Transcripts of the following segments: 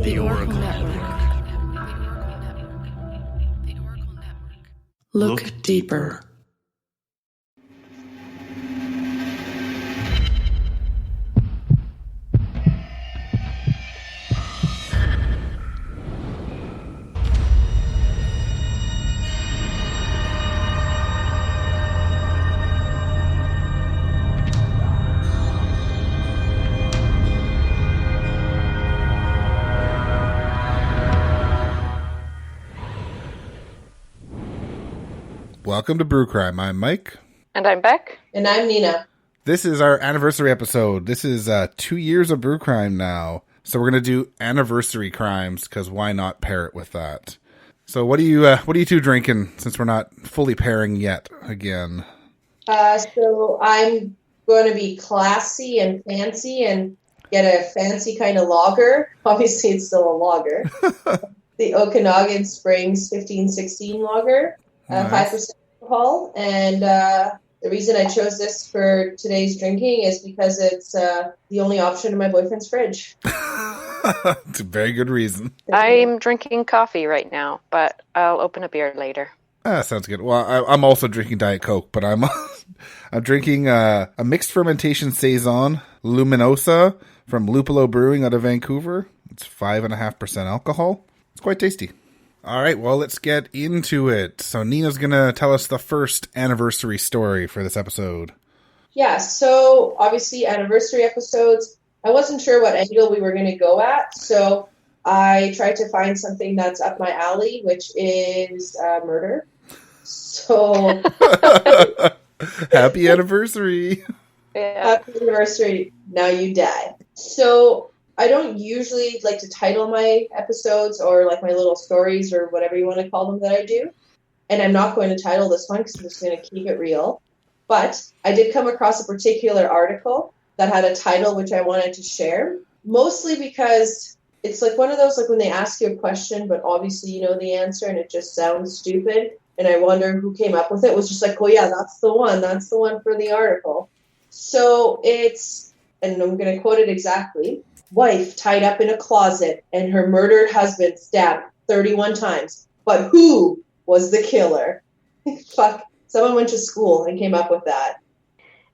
The Oracle Network. Look deeper. Welcome to Brew Crime. I'm Mike. And I'm Beck. And I'm Nina. This is our anniversary episode. This is 2 years of Brew Crime now. So we're going to do anniversary crimes, because why not pair it with that? So what are you two drinking, since we're not fully pairing yet again? So I'm going to be classy and fancy and get a fancy kind of lager. Obviously, it's still a lager. The Okanagan Springs 1516 lager. Nice. 5% alcohol, and the reason I chose this for today's drinking is because it's the only option in my boyfriend's fridge. It's a very good reason. I'm drinking coffee right now, but I'll open a beer later. Sounds good. Well, I'm also drinking Diet Coke, but I'm drinking a mixed fermentation Saison Luminosa from Lupolo Brewing out of Vancouver. It's 5.5% alcohol. It's quite tasty. All right, well, let's get into it. So Nina's going to tell us the first anniversary story for this episode. Yeah, so obviously anniversary episodes, I wasn't sure what angle we were going to go at, so I tried to find something that's up my alley, which is murder. So... Happy anniversary! Yeah. Happy anniversary, now you die. So... I don't usually like to title my episodes or like my little stories or whatever you want to call them that I do. And I'm not going to title this one because I'm just going to keep it real. But I did come across a particular article that had a title which I wanted to share. Mostly because it's like one of those, like when they ask you a question, but obviously you know the answer and it just sounds stupid. And I wonder who came up with it. It was just like, oh yeah, that's the one. That's the one for the article. So it's, and I'm going to quote it exactly. Wife tied up in a closet and her murdered husband stabbed 31 times. But who was the killer? Fuck. Someone went to school and came up with that.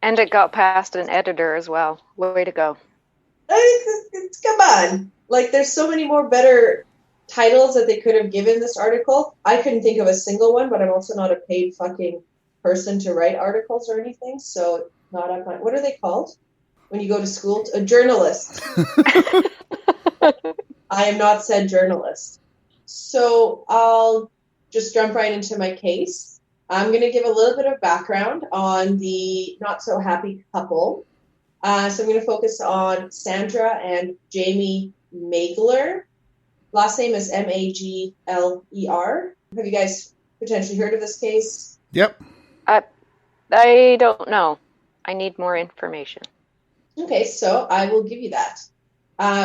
And it got past an editor as well. Way to go. Come on. Like, there's so many more better titles that they could have given this article. I couldn't think of a single one, but I'm also not a paid fucking person to write articles or anything. So, not up my... What are they called? When you go to school, a journalist. I am not said journalist. So I'll just jump right into my case. I'm going to give a little bit of background on the not so happy couple. So I'm going to focus on Sandra and Jaime Melgar. Last name is Magler. Have you guys potentially heard of this case? Yep. I don't know. I need more information. Okay, so I will give you that.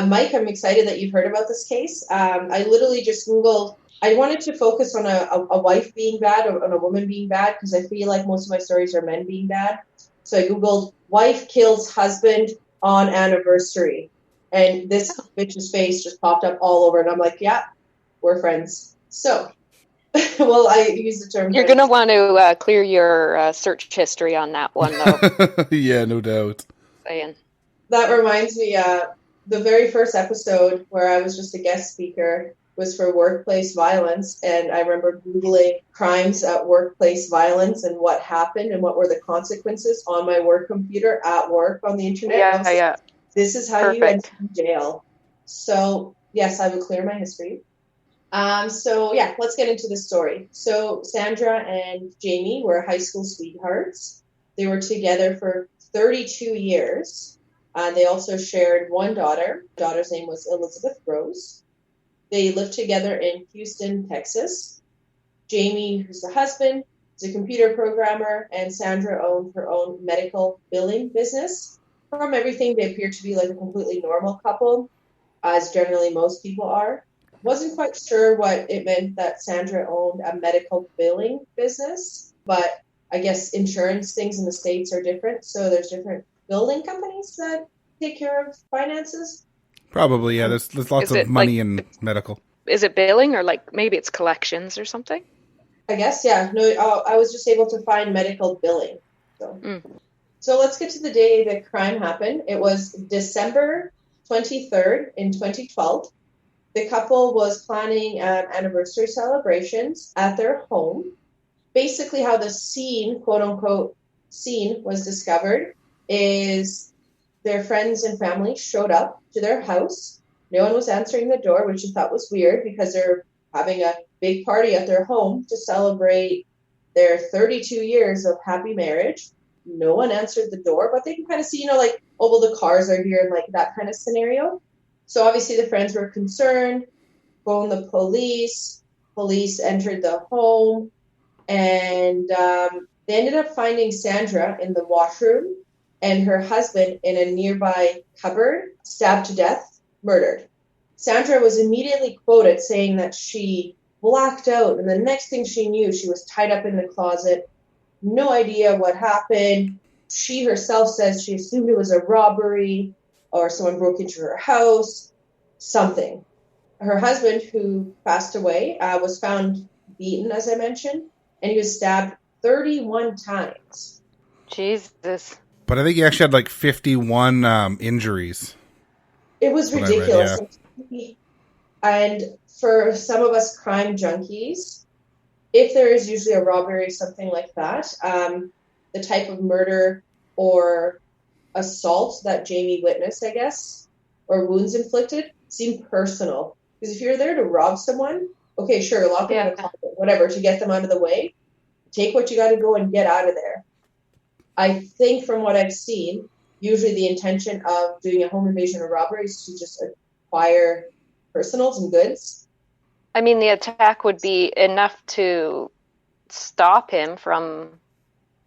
Mike, I'm excited that you've heard about this case. I literally just Googled, I wanted to focus on a wife being bad, or on a woman being bad, because I feel like most of my stories are men being bad. So I Googled, wife kills husband on anniversary. And this bitch's face just popped up all over, and I'm like, yeah, we're friends. So, well, I use the term... You're going to want to clear your search history on that one, though. Yeah, no doubt. That reminds me, the very first episode where I was just a guest speaker was for workplace violence, and I remember Googling crimes at workplace violence and what happened and what were the consequences on my work computer at work on the internet. Yeah. This is how you end up in jail. So, yes, I will clear my history. So, yeah, let's get into the story. So, Sandra and Jaime were high school sweethearts. They were together for 32 years. They also shared one daughter. The daughter's name was Elizabeth Rose. They lived together in Houston, Texas. Jaime, who's the husband, is a computer programmer, and Sandra owned her own medical billing business. From everything, they appeared to be like a completely normal couple, as generally most people are. Wasn't quite sure what it meant that Sandra owned a medical billing business, but I guess insurance things in the States are different, so there's different building companies that take care of finances. Probably, yeah. There's lots Is of it, money like, in medical. Is it billing or like maybe it's collections or something? I guess, yeah. No, I was just able to find medical billing. So let's get to the day the crime happened. It was December 23rd in 2012. The couple was planning anniversary celebrations at their home. Basically, how the scene, quote unquote, scene was discovered is their friends and family showed up to their house. No one was answering the door, which I thought was weird because they're having a big party at their home to celebrate their 32 years of happy marriage. No one answered the door, but they can kind of see, like, oh, well, the cars are here and like that kind of scenario. So obviously the friends were concerned, phoned the police. Police entered the home, and they ended up finding Sandra in the washroom and her husband in a nearby cupboard, stabbed to death, murdered. Sandra was immediately quoted saying that she blacked out, and the next thing she knew, she was tied up in the closet. No idea what happened. She herself says she assumed it was a robbery or someone broke into her house, something. Her husband, who passed away, was found beaten, as I mentioned, and he was stabbed 31 times. Jesus. But I think he actually had like 51 injuries. It was That's what ridiculous. I read, And for some of us crime junkies, if there is usually a robbery or something like that, the type of murder or assault that Jaime witnessed, I guess, or wounds inflicted, seemed personal. Because if you're there to rob someone, okay, sure, lock them in a closet, whatever, to get them out of the way. Take what you got to go and get out of there. I think from what I've seen, usually the intention of doing a home invasion or robbery is to just acquire personals and goods. I mean, the attack would be enough to stop him from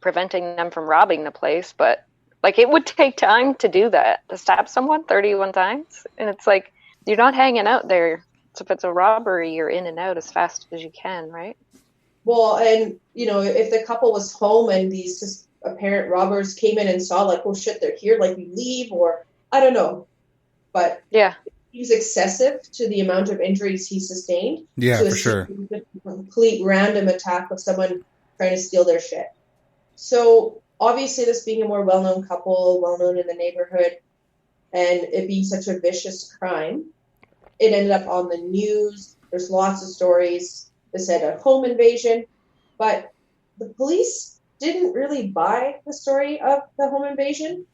preventing them from robbing the place, but like it would take time to do that, to stab someone 31 times. And it's like, you're not hanging out there. So if it's a robbery, you're in and out as fast as you can, right? Well, and, if the couple was home and these just apparent robbers came in and saw, like, oh shit, they're here, like, we leave, or I don't know. But yeah, he was excessive to the amount of injuries he sustained. Yeah, for sure. A complete random attack of someone trying to steal their shit. So obviously, this being a more well-known couple, well-known in the neighborhood, and it being such a vicious crime, it ended up on the news. There's lots of stories that said a home invasion, but the police didn't really buy the story of the home invasion.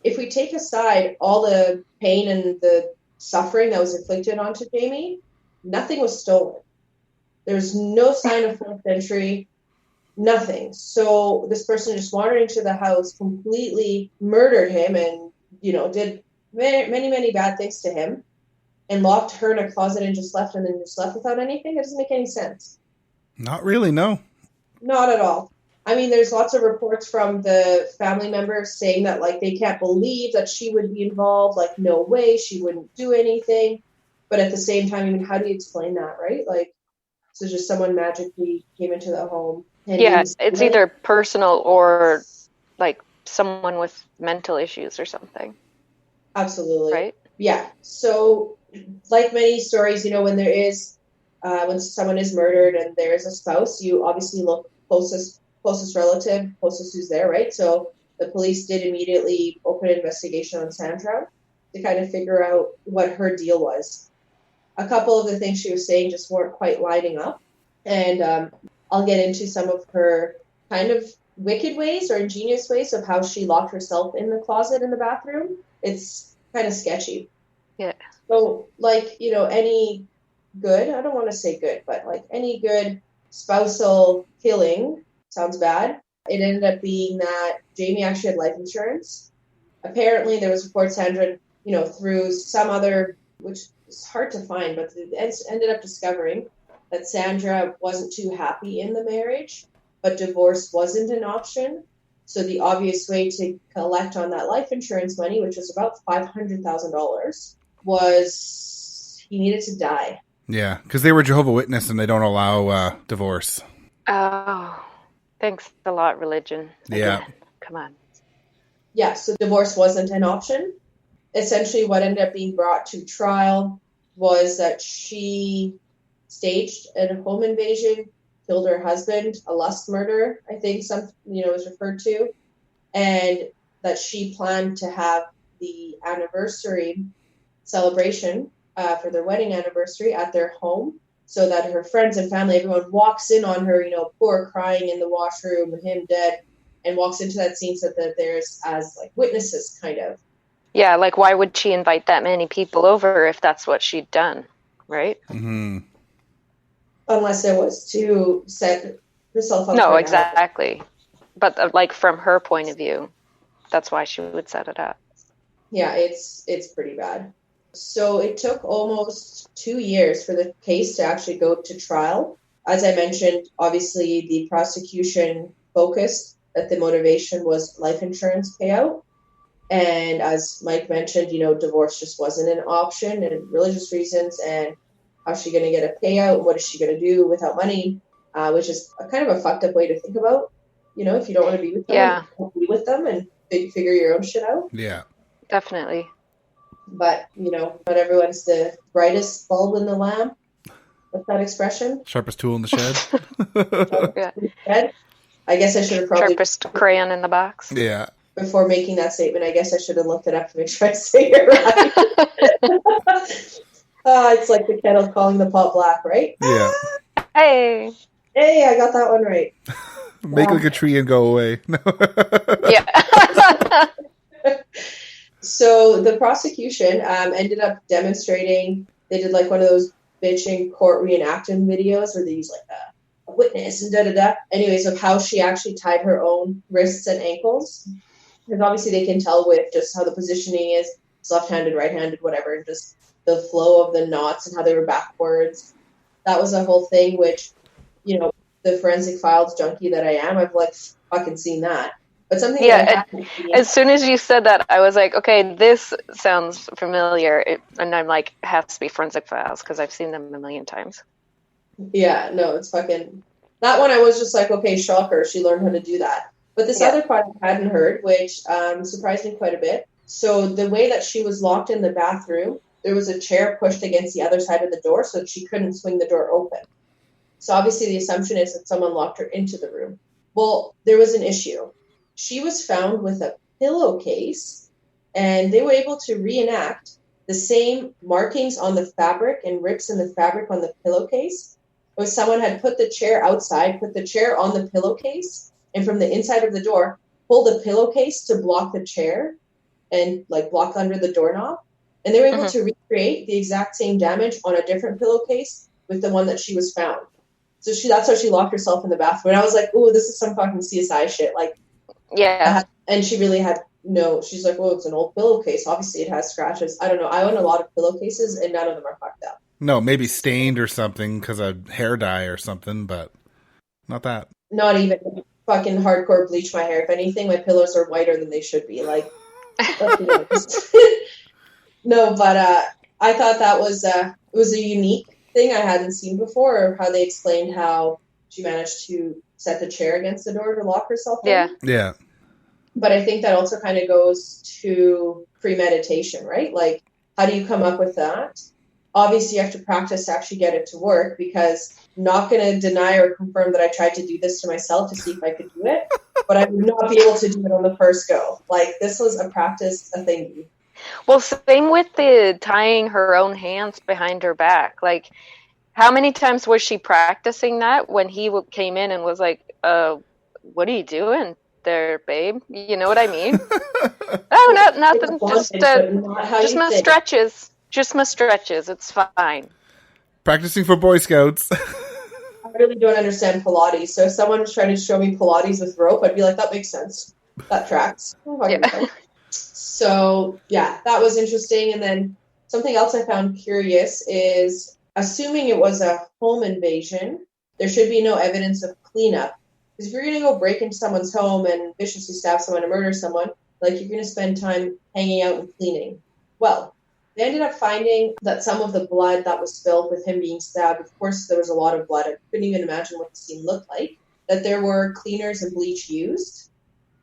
If we take aside all the pain and the suffering that was inflicted onto Jaime, nothing was stolen. There's no sign of forced entry, nothing. So this person just wandered into the house, completely murdered him, and did many, many bad things to him, and locked her in a closet and just left, and then just left without anything. It doesn't make any sense. Not really, no. Not at all. I mean, there's lots of reports from the family members saying that, like, they can't believe that she would be involved. Like, no way, she wouldn't do anything. But at the same time, I mean, how do you explain that, right? Like, so just someone magically came into the home. And it's either personal or, like, someone with mental issues or something. Absolutely. Right? Yeah. So, like many stories, when there is, when someone is murdered and there is a spouse, you obviously look closest relative, closest who's there, right? So the police did immediately open an investigation on Sandra to kind of figure out what her deal was. A couple of the things she was saying just weren't quite lining up. And I'll get into some of her kind of wicked ways or ingenious ways of how she locked herself in the closet in the bathroom. It's kind of sketchy. Yeah. So, like, any good, I don't want to say good, but like any good spousal killing, sounds bad. It ended up being that Jaime actually had life insurance. Apparently, there was reports Sandra, through some other, which is hard to find, but ended up discovering that Sandra wasn't too happy in the marriage, but divorce wasn't an option. So the obvious way to collect on that life insurance money, which was about $500,000, was he needed to die. Yeah, because they were Jehovah's Witness and they don't allow divorce. Oh, thanks a lot, religion. Yeah. Again. Come on. Yeah, so divorce wasn't an option. essentially what ended up being brought to trial was that she staged a home invasion, killed her husband, a lust murder, I think was referred to, and that she planned to have the anniversary celebration for their wedding anniversary at their home, so that her friends and family, everyone walks in on her, poor crying in the washroom and him dead, and walks into that scene so that there's as like witnesses kind of. Yeah, like why would she invite that many people over if that's what she'd done, right? Mm-hmm. Unless it was to set herself up. No, exactly. But like from her point of view, that's why she would set it up. Yeah, it's pretty bad. So it took almost 2 years for the case to actually go to trial. As I mentioned, obviously the prosecution focused that the motivation was life insurance payout. And as Mike mentioned, divorce just wasn't an option, and religious reasons, and how's she going to get a payout? What is she going to do without money? Which is a kind of a fucked up way to think about. If you don't want to be with them, be with them and figure your own shit out. Yeah, definitely. But not everyone's the brightest bulb in the lamp. What's that expression? Sharpest tool in the shed. Yeah. I guess I should have probably sharpest crayon in the box. Yeah. Before making that statement, I guess I should have looked it up to make sure I say it right. It's like the kettle calling the pot black, right? Yeah. Hey, I got that one right. Make like a tree and go away. Yeah. So the prosecution ended up demonstrating. They did like one of those bitching court reenactment videos where they use like a witness and da-da-da. Anyways, of how she actually tied her own wrists and ankles. Because obviously they can tell with just how the positioning is, it's left-handed, right-handed, whatever, and just the flow of the knots and how they were backwards. That was a whole thing, which, the forensic files junkie that I am, I've like fucking seen that. But something as soon as you said that, I was like, okay, this sounds familiar. And I'm like, it has to be forensic files because I've seen them a million times. Yeah, no, it's fucking... That one I was just like, okay, shocker, she learned how to do that. But this other part I hadn't heard, which surprised me quite a bit. So the way that she was locked in the bathroom, there was a chair pushed against the other side of the door so that she couldn't swing the door open. So obviously the assumption is that someone locked her into the room. Well, there was an issue. She was found with a pillowcase, and they were able to reenact the same markings on the fabric and rips in the fabric on the pillowcase. Where someone had put the chair outside, put the chair on the pillowcase, and from the inside of the door, pull the pillowcase to block the chair and like block under the doorknob. And they were able to recreate the exact same damage on a different pillowcase with the one that she was found. So that's how she locked herself in the bathroom. And I was like, "Ooh, this is some fucking CSI shit." Like, yeah. And she really had she's like, "Well, it's an old pillowcase. Obviously it has scratches." I don't know. I own a lot of pillowcases and none of them are fucked up. No, maybe stained or something because of hair dye or something, but not that. Not even fucking hardcore bleach my hair. If anything, my pillows are whiter than they should be. Like, no, but I thought that was it was a unique thing I hadn't seen before, or how they explained how she managed to set the chair against the door to lock herself in. Yeah. But I think that also kind of goes to premeditation, right? Like, how do you come up with that? Obviously, you have to practice to actually get it to work, because I'm not going to deny or confirm that I tried to do this to myself to see if I could do it, but I would not be able to do it on the first go. Like, this was a practice, a thing. Well, same with the tying her own hands behind her back. Like, how many times was she practicing that when he came in and was like, what are you doing there, babe? You know what I mean? Oh, nothing. Just my stretches. Just my stretches. It's fine. Practicing for Boy Scouts. I really don't understand Pilates. So if someone was trying to show me Pilates with rope, I'd be like, that makes sense. That tracks. Yeah. So, yeah, that was interesting. And then something else I found curious is, assuming it was a home invasion, there should be no evidence of cleanup. Because if you're going to go break into someone's home and viciously stab someone and murder someone, like, you're going to spend time hanging out and cleaning. Well, they ended up finding that some of the blood that was spilled with him being stabbed, of course, there was a lot of blood. I couldn't even imagine what the scene looked like, that there were cleaners and bleach used.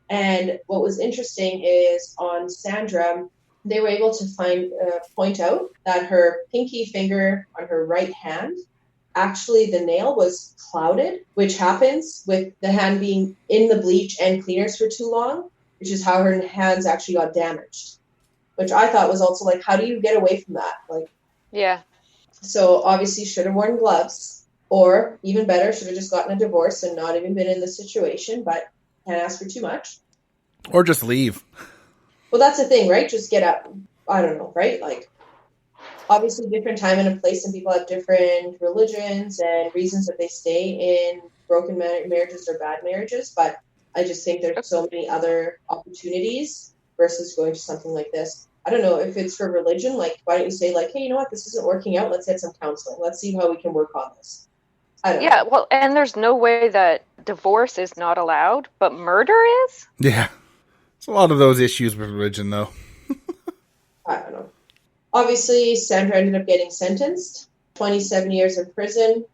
And what was interesting is on Sandra, they were able to point out that her pinky finger on her right hand, actually the nail was clouded, which happens with the hand being in the bleach and cleaners for too long, which is how her hands actually got damaged, which I thought was also like, how do you get away from that? Like, Yeah. so obviously should have worn gloves, or even better, should have just gotten a divorce and not even been in this situation, but can't ask for too much. Or just leave. Well, that's the thing, right? Just get out. I don't know, right? Like, obviously different time and a place, and people have different religions and reasons that they stay in broken marriages or bad marriages, but I just think there's so many other opportunities versus going to something like this. I don't know if it's for religion, like, why don't you say, like, hey, you know what, this isn't working out, let's get some counseling, let's see how we can work on this. I don't know. Well, and there's no way that divorce is not allowed, but murder is? Yeah. It's a lot of those issues with religion, though. I don't know. Obviously, Sandra ended up getting sentenced, 27 years in prison.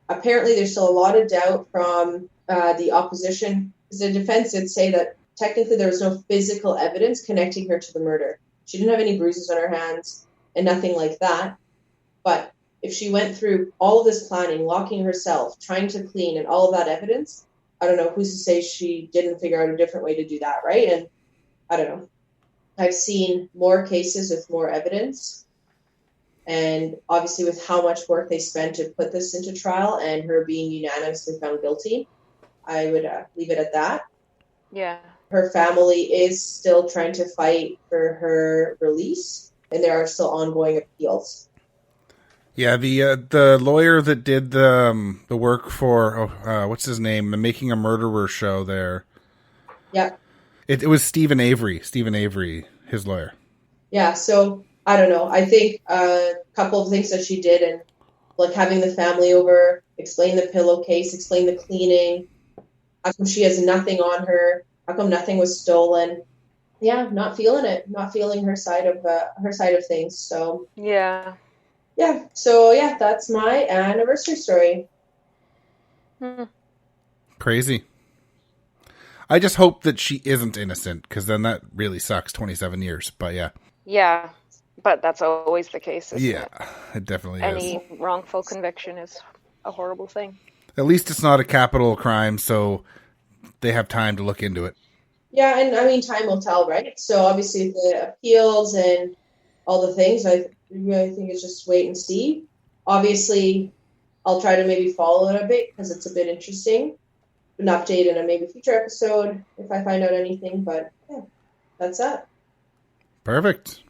Apparently, there's still a lot of doubt from the opposition, because the defense did say that technically there was no physical evidence connecting her to the murder. She didn't have any bruises on her hands and nothing like that. But if she went through all of this planning, locking herself, trying to clean, and all of that evidence, I don't know, who's to say she didn't figure out a different way to do that, right? And I don't know. I've seen more cases with more evidence, and obviously with how much work they spent to put this into trial and her being unanimously found guilty, I would leave it at that. Yeah. Her family is still trying to fight for her release, and there are still ongoing appeals. Yeah, the lawyer that did the work for what's his name, the Making a Murderer show there. Yeah. It was Stephen Avery, his lawyer. Yeah, so I don't know. I think a couple of things that she did, and like having the family over, explain the pillowcase, explain the cleaning. How come she has nothing on her? How come nothing was stolen? Yeah, not feeling it, not feeling her side of things. So Yeah. That's my anniversary story. Crazy. I just hope that she isn't innocent, because then that really sucks. 27 years, but yeah. Yeah, but that's always the case, isn't it? It definitely is. Any wrongful conviction is a horrible thing. At least it's not a capital crime, so they have time to look into it. Yeah, and I mean, time will tell, right? So obviously the appeals and all the things, I think it's just wait and see. Obviously, I'll try to maybe follow it a bit because it's a bit interesting. An update in a maybe future episode if I find out anything, but yeah, that's that. Perfect.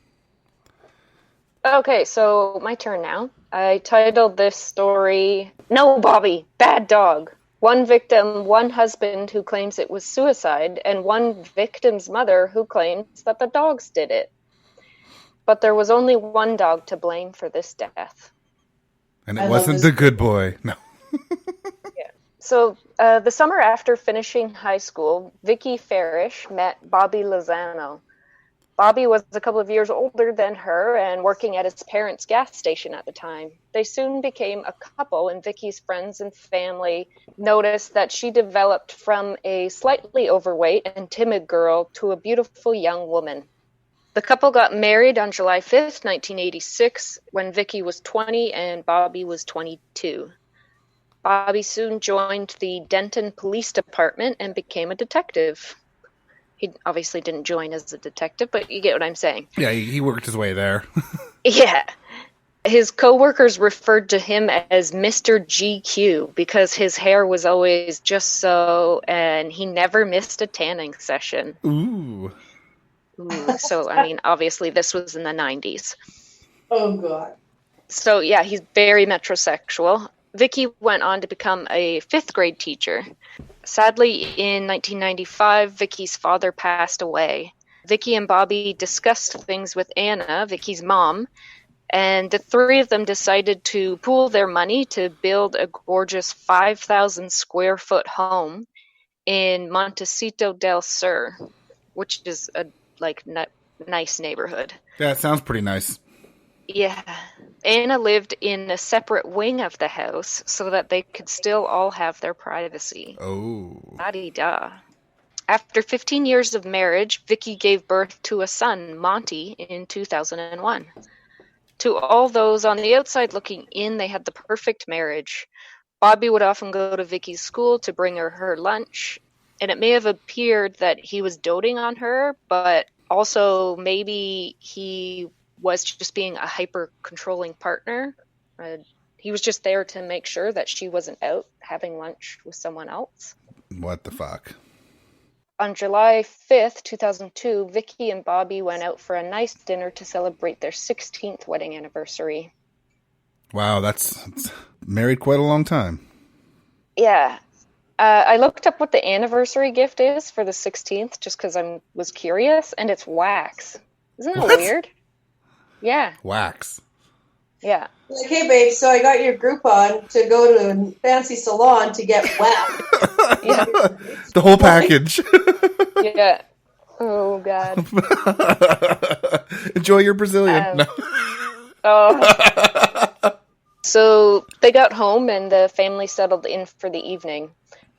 Okay, so my turn now. I titled this story, No, Bobby, Bad Dog. One victim, one husband who claims it was suicide, and one victim's mother who claims that the dogs did it. But there was only one dog to blame for this death. And it wasn't the good boy. No. Yeah. So the summer after finishing high school, Viki Farish met Bobby Lozano. Bobby was a couple of years older than her and working at his parents' gas station at the time. They soon became a couple, and Viki's friends and family noticed that she developed from a slightly overweight and timid girl to a beautiful young woman. The couple got married on July 5th, 1986, when Viki was 20 and Bobby was 22. Bobby soon joined the Denton Police Department and became a detective. He obviously didn't join as a detective, but you get what I'm saying. Yeah, he worked his way there. Yeah. His coworkers referred to him as Mr. GQ because his hair was always just so, and he never missed a tanning session. Ooh. So, I mean, obviously this was in the 90s. Oh, God. So, yeah, he's very metrosexual. Viki went on to become a 5th grade teacher. Sadly, in 1995, Viki's father passed away. Viki and Bobby discussed things with Anna, Viki's mom, and the three of them decided to pool their money to build a gorgeous 5,000 square foot home in Montecito del Sur, which is a nice neighborhood. Yeah, it sounds pretty nice. Yeah. Anna lived in a separate wing of the house so that they could still all have their privacy. Oh. La-di-da. After 15 years of marriage, Viki gave birth to a son, Monty, in 2001. To all those on the outside looking in, they had the perfect marriage. Bobby would often go to Viki's school to bring her lunch, and it may have appeared that he was doting on her, but also maybe he was just being a hyper-controlling partner. He was just there to make sure that she wasn't out having lunch with someone else. What the fuck? On July 5th, 2002, Viki and Bobby went out for a nice dinner to celebrate their 16th wedding anniversary. Wow, that's married quite a long time. Yeah. I looked up what the anniversary gift is for the 16th just because I was curious, and it's wax. Isn't that weird? Yeah. Wax. Yeah. Like, hey, babe, so I got your Groupon to go to a fancy salon to get wax. Yeah. The whole package. Yeah. Oh, God. Enjoy your Brazilian. No. Oh. So they got home and the family settled in for the evening.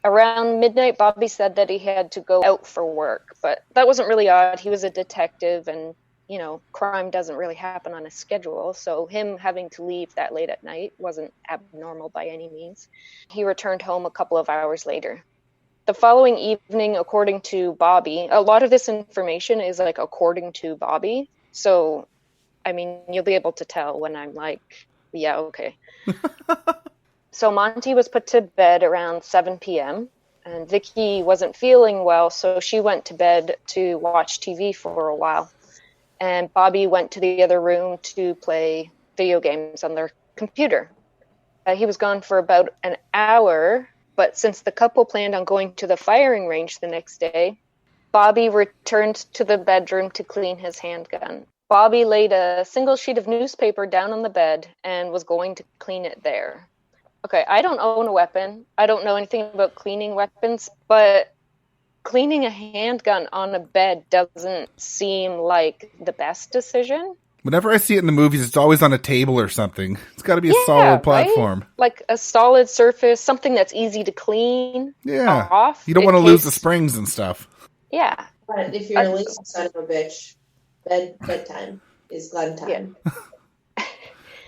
Around midnight, Bobby said that he had to go out for work, but that wasn't really odd. He was a detective and, you know, crime doesn't really happen on a schedule, so him having to leave that late at night wasn't abnormal by any means. He returned home a couple of hours later. The following evening, according to Bobby, a lot of this information is like according to Bobby, so, I mean, you'll be able to tell when I'm like, yeah, okay. So Monty was put to bed around 7 p.m., and Viki wasn't feeling well, so she went to bed to watch TV for a while. And Bobby went to the other room to play video games on their computer. He was gone for about an hour, but since the couple planned on going to the firing range the next day, Bobby returned to the bedroom to clean his handgun. Bobby laid a single sheet of newspaper down on the bed and was going to clean it there. Okay, I don't own a weapon. I don't know anything about cleaning weapons, but cleaning a handgun on a bed doesn't seem like the best decision. Whenever I see it in the movies, it's always on a table or something. It's got to be a solid platform. Right? Like a solid surface, something that's easy to clean off. You don't want to lose the springs and stuff. Yeah. But if you're a lazy son of a bitch, bedtime is gun time. Yeah.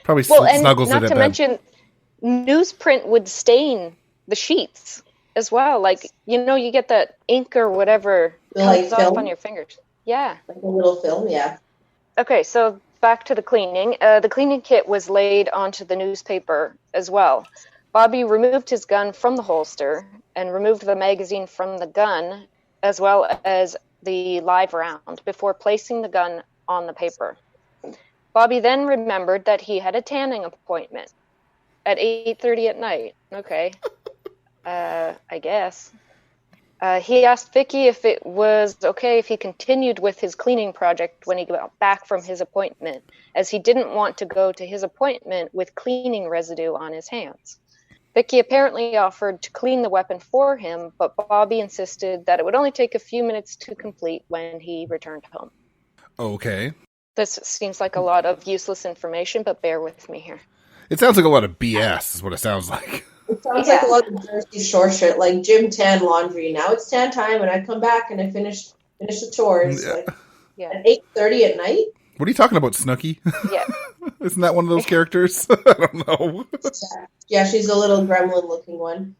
Probably snuggles not it to at mention, newsprint would stain the sheets as well. Like, you know, you get that ink or whatever comes off on your fingers. Yeah. Like a little film, yeah. Okay, so back to the cleaning. The cleaning kit was laid onto the newspaper as well. Bobby removed his gun from the holster and removed the magazine from the gun as well as the live round before placing the gun on the paper. Bobby then remembered that he had a tanning appointment at 8:30 at night. Okay. I guess. He asked Viki if it was okay if he continued with his cleaning project when he got back from his appointment, as he didn't want to go to his appointment with cleaning residue on his hands. Viki apparently offered to clean the weapon for him, but Bobby insisted that it would only take a few minutes to complete when he returned home. Okay. This seems like a lot of useless information, but bear with me here. It sounds like a lot of BS is what it sounds like. It sounds like a lot of Jersey Shore shit, like Jim Tan laundry. Now it's tan time, and I come back and I finish the chores at 8:30 at night. What are you talking about, Snooki? Yeah. Isn't that one of those characters? I don't know. Yeah, she's a little gremlin-looking one.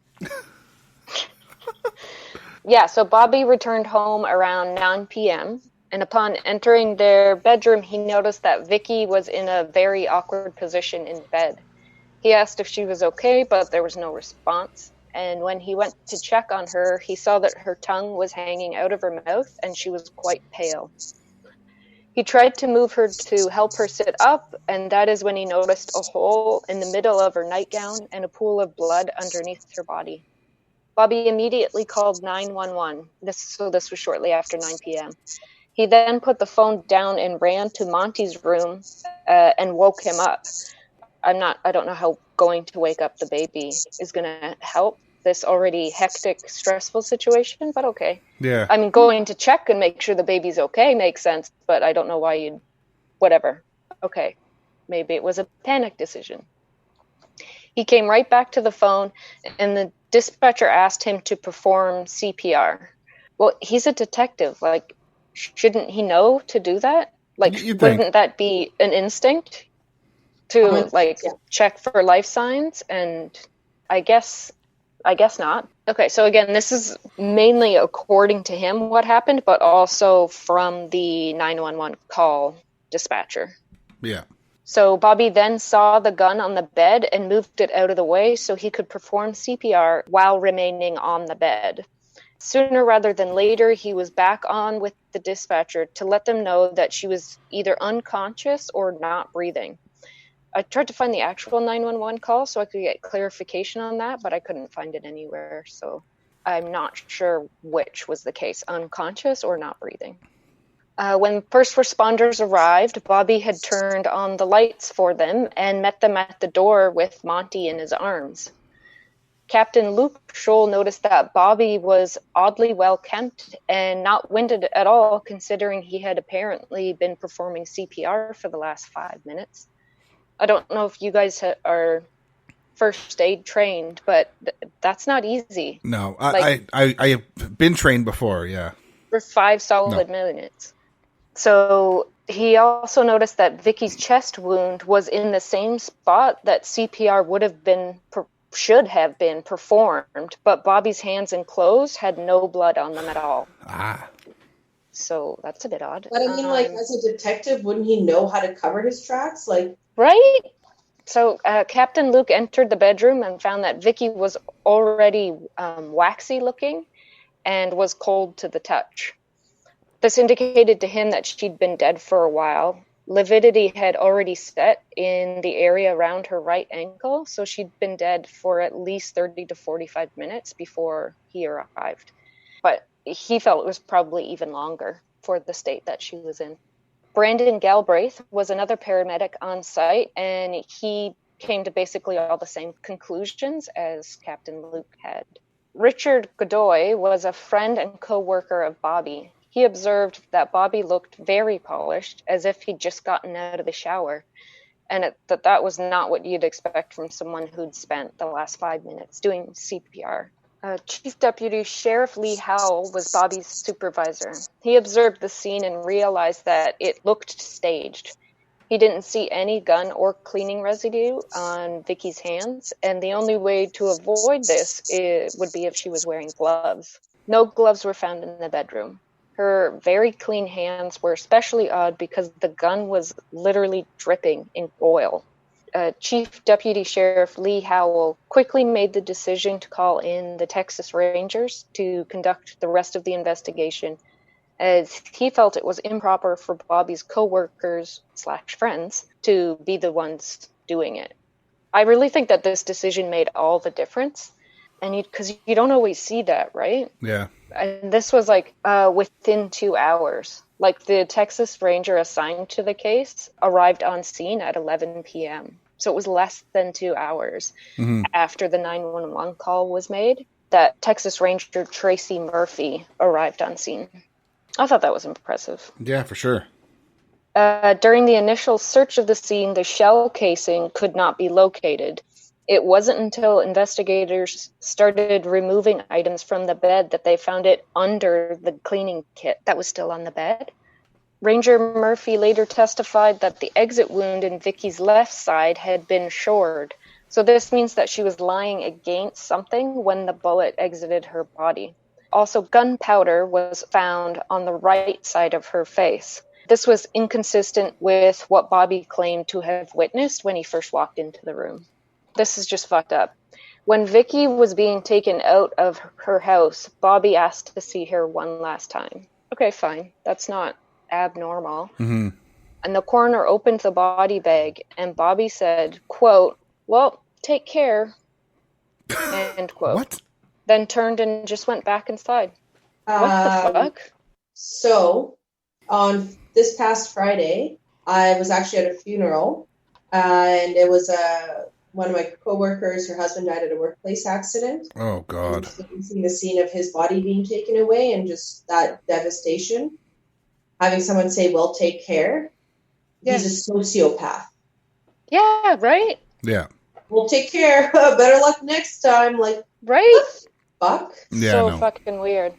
Yeah, so Bobby returned home around 9 p.m., and upon entering their bedroom, he noticed that Viki was in a very awkward position in bed. He asked if she was okay, but there was no response. And when he went to check on her, he saw that her tongue was hanging out of her mouth and she was quite pale. He tried to move her to help her sit up, and that is when he noticed a hole in the middle of her nightgown and a pool of blood underneath her body. Bobby immediately called 911. This was shortly after 9 p.m. He then put the phone down and ran to Monty's room and woke him up. I don't know how going to wake up the baby is going to help this already hectic, stressful situation, but okay. Yeah. I mean, going to check and make sure the baby's okay makes sense, but I don't know why you'd, whatever. Okay. Maybe it was a panic decision. He came right back to the phone, and the dispatcher asked him to perform CPR. Well, he's a detective. Like, shouldn't he know to do that? Like, You'd think. wouldn't that be an instinct to check for life signs? And I guess not. Okay, so again, this is mainly according to him what happened, but also from the 911 call dispatcher. Yeah. So Bobby then saw the gun on the bed and moved it out of the way so he could perform CPR while remaining on the bed. Sooner rather than later, he was back on with the dispatcher to let them know that she was either unconscious or not breathing. I tried to find the actual 911 call so I could get clarification on that, but I couldn't find it anywhere. So I'm not sure which was the case, unconscious or not breathing. When first responders arrived, Bobby had turned on the lights for them and met them at the door with Monty in his arms. Captain Luke Scholl noticed that Bobby was oddly well kempt and not winded at all, considering he had apparently been performing CPR for the last 5 minutes. I don't know if you guys are first aid trained, but that's not easy. No, I have been trained before, yeah. For 5 solid minutes. So he also noticed that Viki's chest wound was in the same spot that CPR should have been performed, but Bobby's hands and clothes had no blood on them at all. So that's a bit odd. But I mean, as a detective, wouldn't he know how to cover his tracks? Right? So Captain Luke entered the bedroom and found that Viki was already waxy looking and was cold to the touch. This indicated to him that she'd been dead for a while. Lividity had already set in the area around her right ankle, so she'd been dead for at least 30 to 45 minutes before he arrived. But he felt it was probably even longer for the state that she was in. Brandon Galbraith was another paramedic on site, and he came to basically all the same conclusions as Captain Luke had. Richard Godoy was a friend and co-worker of Bobby. He observed that Bobby looked very polished, as if he'd just gotten out of the shower, and that was not what you'd expect from someone who'd spent the last 5 minutes doing CPR. Chief Deputy Sheriff Lee Howell was Bobby's supervisor. He observed the scene and realized that it looked staged. He didn't see any gun or cleaning residue on Viki's hands, and the only way to avoid this would be if she was wearing gloves. No gloves were found in the bedroom. Her very clean hands were especially odd because the gun was literally dripping in oil. Chief Deputy Sheriff Lee Howell quickly made the decision to call in the Texas Rangers to conduct the rest of the investigation, as he felt it was improper for Bobby's co-workers / friends to be the ones doing it. I really think that this decision made all the difference, and because you don't always see that, right? Yeah. And this was within 2 hours. The Texas Ranger assigned to the case arrived on scene at 11 p.m. So it was less than 2 hours after the 911 call was made that Texas Ranger Tracy Murphy arrived on scene. I thought that was impressive. Yeah, for sure. During the initial search of the scene, the shell casing could not be located. It wasn't until investigators started removing items from the bed that they found it under the cleaning kit that was still on the bed. Ranger Murphy later testified that the exit wound in Viki's left side had been shored. So this means that she was lying against something when the bullet exited her body. Also, gunpowder was found on the right side of her face. This was inconsistent with what Bobby claimed to have witnessed when he first walked into the room. This is just fucked up. When Viki was being taken out of her house, Bobby asked to see her one last time. Okay, fine. That's not abnormal. Mm-hmm. And the coroner opened the body bag, and Bobby said, quote, "Well, take care," end quote. What? Then turned and just went back inside. What the fuck? So, on this past Friday, I was actually at a funeral, and it was one of my coworkers, her husband died at a workplace accident. Oh, God. Seeing the scene of his body being taken away and just that devastation. Having someone say, well, take care. Yes. He's a sociopath. Yeah, right? Yeah. Well, take care. Better luck next time. Right? Fuck. Yeah, so fucking weird.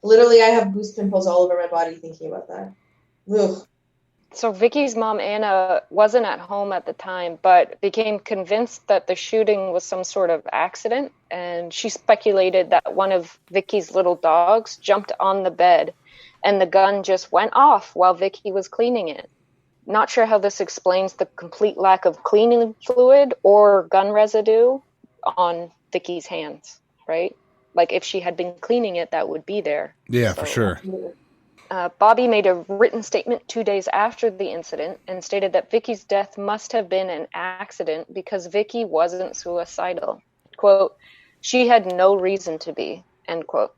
Literally, I have goose pimples all over my body thinking about that. Ugh. So Viki's mom, Anna, wasn't at home at the time, but became convinced that the shooting was some sort of accident. And she speculated that one of Viki's little dogs jumped on the bed and the gun just went off while Viki was cleaning it. Not sure how this explains the complete lack of cleaning fluid or gun residue on Viki's hands, right? Like if she had been cleaning it, that would be there. Yeah, for sure. Bobby made a written statement 2 days after the incident and stated that Viki's death must have been an accident because Viki wasn't suicidal. Quote, she had no reason to be, end quote.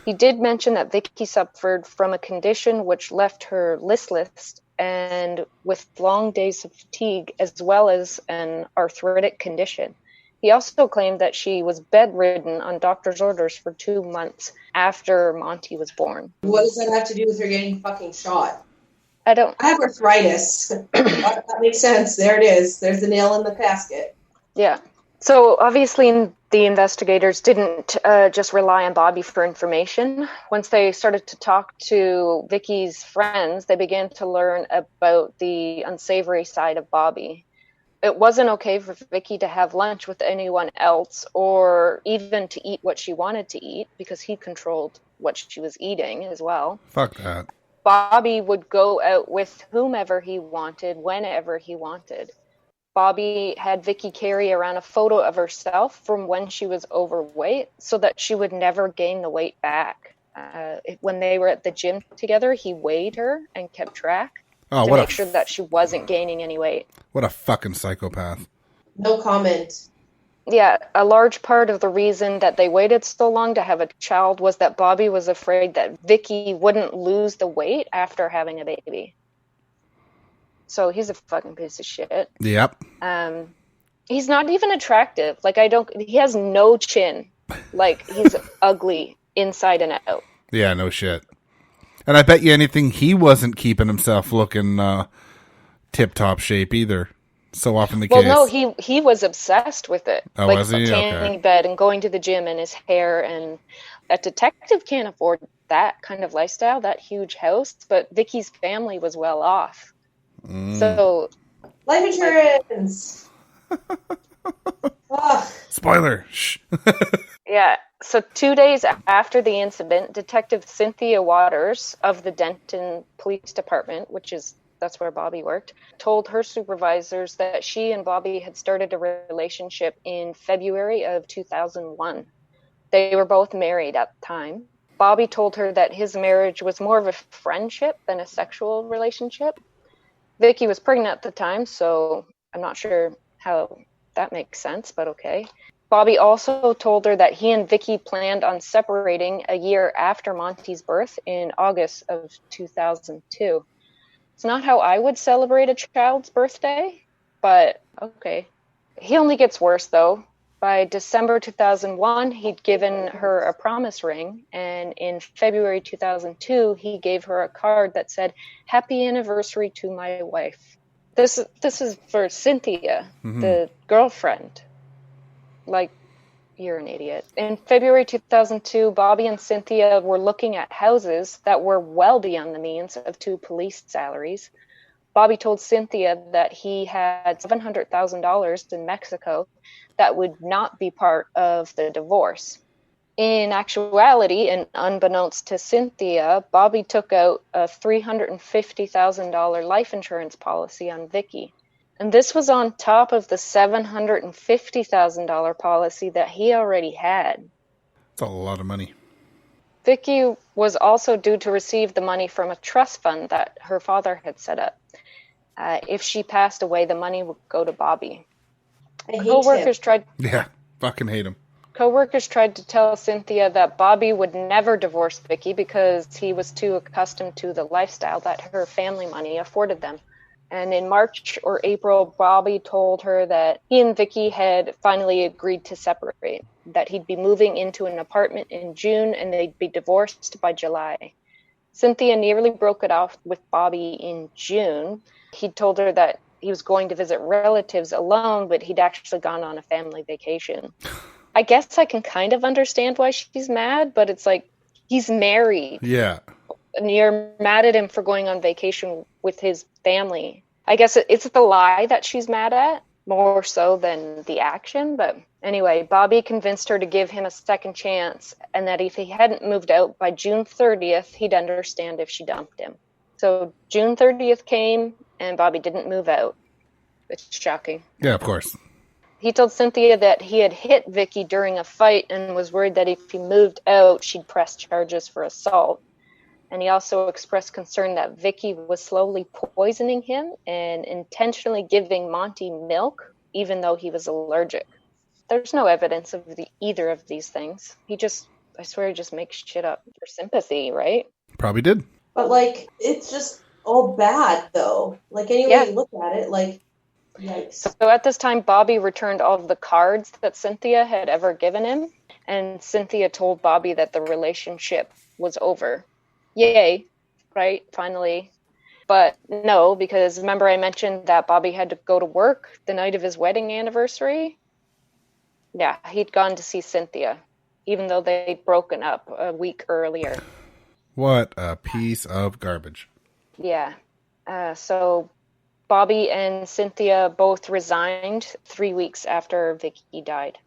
He did mention that Viki suffered from a condition which left her listless and with long days of fatigue, as well as an arthritic condition. He also claimed that she was bedridden on doctor's orders for 2 months after Monty was born. What does that have to do with her getting fucking shot? I have arthritis. That makes sense. There it is. There's the nail in the casket. Yeah. So obviously the investigators didn't just rely on Bobby for information. Once they started to talk to Viki's friends, they began to learn about the unsavory side of Bobby. It wasn't okay for Viki to have lunch with anyone else or even to eat what she wanted to eat because he controlled what she was eating as well. Fuck that. Bobby would go out with whomever he wanted, whenever he wanted. Bobby had Viki carry around a photo of herself from when she was overweight so that she would never gain the weight back. When they were at the gym together, he weighed her and kept track. To make sure that she wasn't gaining any weight. What a fucking psychopath. No comment. Yeah, a large part of the reason that they waited so long to have a child was that Bobby was afraid that Viki wouldn't lose the weight after having a baby. So he's a fucking piece of shit. Yep. He's not even attractive. He has no chin. Like, he's ugly inside and out. Yeah, no shit. And I bet you anything he wasn't keeping himself looking tip-top shape either. So often the case. Well, no, he was obsessed with it. Oh, was he? Tanning bed and going to the gym and his hair. And a detective can't afford that kind of lifestyle, that huge house. But Viki's family was well off. So, life insurance. Spoiler. Shh. Yeah. So 2 days after the incident, Detective Cynthia Waters of the Denton Police Department, that's where Bobby worked, told her supervisors that she and Bobby had started a relationship in February of 2001. They were both married at the time. Bobby told her that his marriage was more of a friendship than a sexual relationship. Viki was pregnant at the time, so I'm not sure how that makes sense, but okay. Bobby also told her that he and Viki planned on separating a year after Monty's birth in August of 2002. It's not how I would celebrate a child's birthday, but okay. He only gets worse, though. By December 2001, he'd given her a promise ring, and in February 2002, he gave her a card that said, "Happy anniversary to my wife." This is for Cynthia, the girlfriend. Like, you're an idiot. In February 2002, Bobby and Cynthia were looking at houses that were well beyond the means of 2 police salaries. Bobby told Cynthia that he had $700,000 in Mexico that would not be part of the divorce. In actuality, and unbeknownst to Cynthia, Bobby took out a $350,000 life insurance policy on Viki. And this was on top of the $750,000 policy that he already had. That's a lot of money. Viki was also due to receive the money from a trust fund that her father had set up. If she passed away, the money would go to Bobby. Coworkers tried to tell Cynthia that Bobby would never divorce Viki because he was too accustomed to the lifestyle that her family money afforded them. And in March or April, Bobby told her that he and Viki had finally agreed to separate, that he'd be moving into an apartment in June and they'd be divorced by July. Cynthia nearly broke it off with Bobby in June. He told her that he was going to visit relatives alone, but he'd actually gone on a family vacation. I guess I can kind of understand why she's mad, but it's like, He's married. Yeah. And you're mad at him for going on vacation with his family. I guess it's the lie that she's mad at, more so than the action. But anyway, Bobby convinced her to give him a second chance, and that if he hadn't moved out by June 30th, he'd understand if she dumped him. So June 30th came, and Bobby didn't move out. It's shocking. Yeah, of course. He told Cynthia that he had hit Viki during a fight and was worried that if he moved out, she'd press charges for assault. And he also expressed concern that Viki was slowly poisoning him and intentionally giving Monty milk, even though he was allergic. There's no evidence of either of these things. I swear he just makes shit up for sympathy, right? Probably did. But, like, it's just all bad, though. Like, any way you look at it, like, yikes. So at this time, Bobby returned all of the cards that Cynthia had ever given him. And Cynthia told Bobby that the relationship was over. Yay, right? Finally. But no, because remember I mentioned that Bobby had to go to work the night of his wedding anniversary? Yeah, he'd gone to see Cynthia, even though they'd broken up a week earlier. What a piece of garbage. Yeah. So Bobby and Cynthia both resigned 3 weeks after Viki died.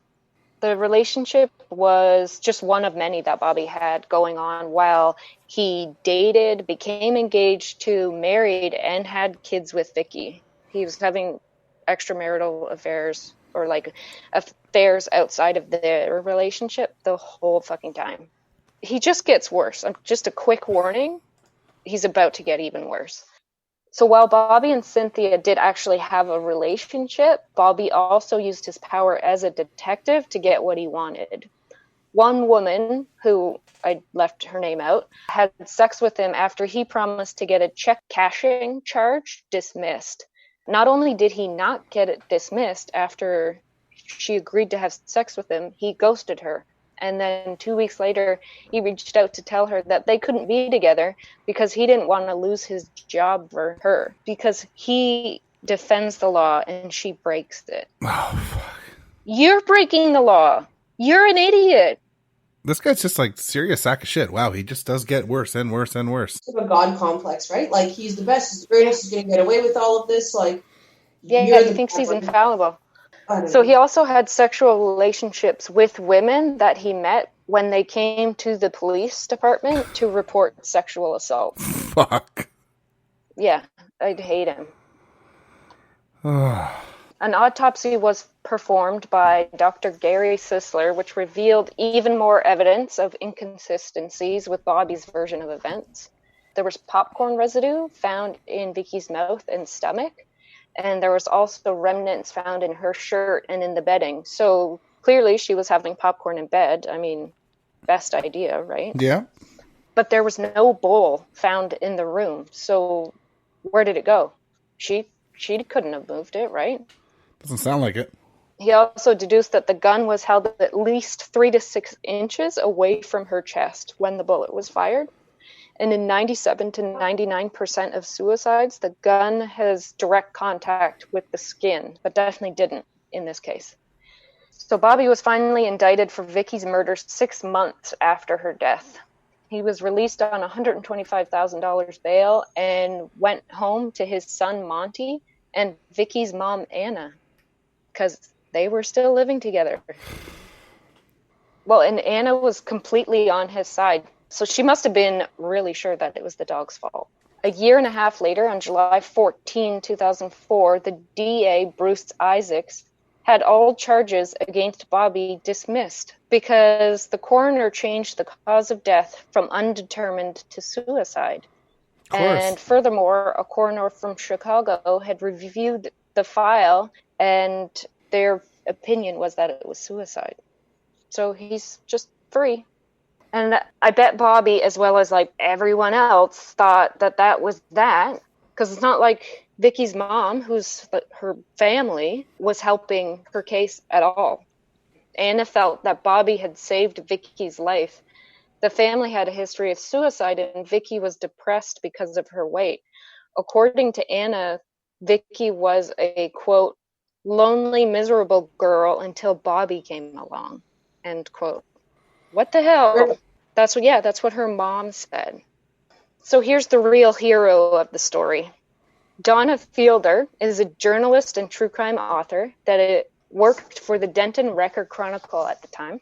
The relationship was just one of many that Bobby had going on while he dated, became engaged to, married, and had kids with Viki. He was having extramarital affairs or like affairs outside of their relationship the whole fucking time. He just gets worse. Just a quick warning, he's about to get even worse. So while Bobby and Cynthia did actually have a relationship, Bobby also used his power as a detective to get what he wanted. One woman, who I left her name out, had sex with him after he promised to get a check cashing charge dismissed. Not only did he not get it dismissed after she agreed to have sex with him, he ghosted her. And then 2 weeks later, he reached out to tell her that they couldn't be together because he didn't want to lose his job for her. Because he defends the law and she breaks it. Oh, fuck. You're breaking the law. You're an idiot. This guy's just like serious sack of shit. Wow, he just does get worse and worse and worse. It's a God complex, right? Like, he's the best, he's the greatest, he's going to get away with all of this. Like, Yeah, he thinks he's infallible. So he also had sexual relationships with women that he met when they came to the police department to report sexual assault. Fuck. Yeah, I'd hate him. An autopsy was performed by Dr. Gary Sisler, which revealed even more evidence of inconsistencies with Bobby's version of events. There was popcorn residue found in Viki's mouth and stomach. And there was also remnants found in her shirt and in the bedding. So clearly she was having popcorn in bed. I mean, best idea, right? Yeah. But there was no bowl found in the room. So where did it go? She couldn't have moved it, right? Doesn't sound like it. He also deduced that the gun was held at least 3 to 6 inches away from her chest when the bullet was fired. And in 97 to 99% of suicides, the gun has direct contact with the skin, but definitely didn't in this case. So Bobby was finally indicted for Viki's murder 6 months after her death. He was released on $125,000 bail and went home to his son Monty and Viki's mom Anna, because they were still living together. Well, and Anna was completely on his side. So she must have been really sure that it was the dog's fault. A year and a half later, on July 14, 2004, the DA, Bruce Isaacs, had all charges against Bobby dismissed because the coroner changed the cause of death from undetermined to suicide. And furthermore, a coroner from Chicago had reviewed the file, and their opinion was that it was suicide. So he's just free. And I bet Bobby, as well as like everyone else, thought that that was that. Because it's not like Viki's mom, who's her family, was helping her case at all. Anna felt that Bobby had saved Viki's life. The family had a history of suicide, and Viki was depressed because of her weight. According to Anna, Viki was a, quote, lonely, miserable girl until Bobby came along, end quote. What the hell? That's what her mom said. So here's the real hero of the story. Donna Fielder is a journalist and true crime author that worked for the Denton Record Chronicle at the time.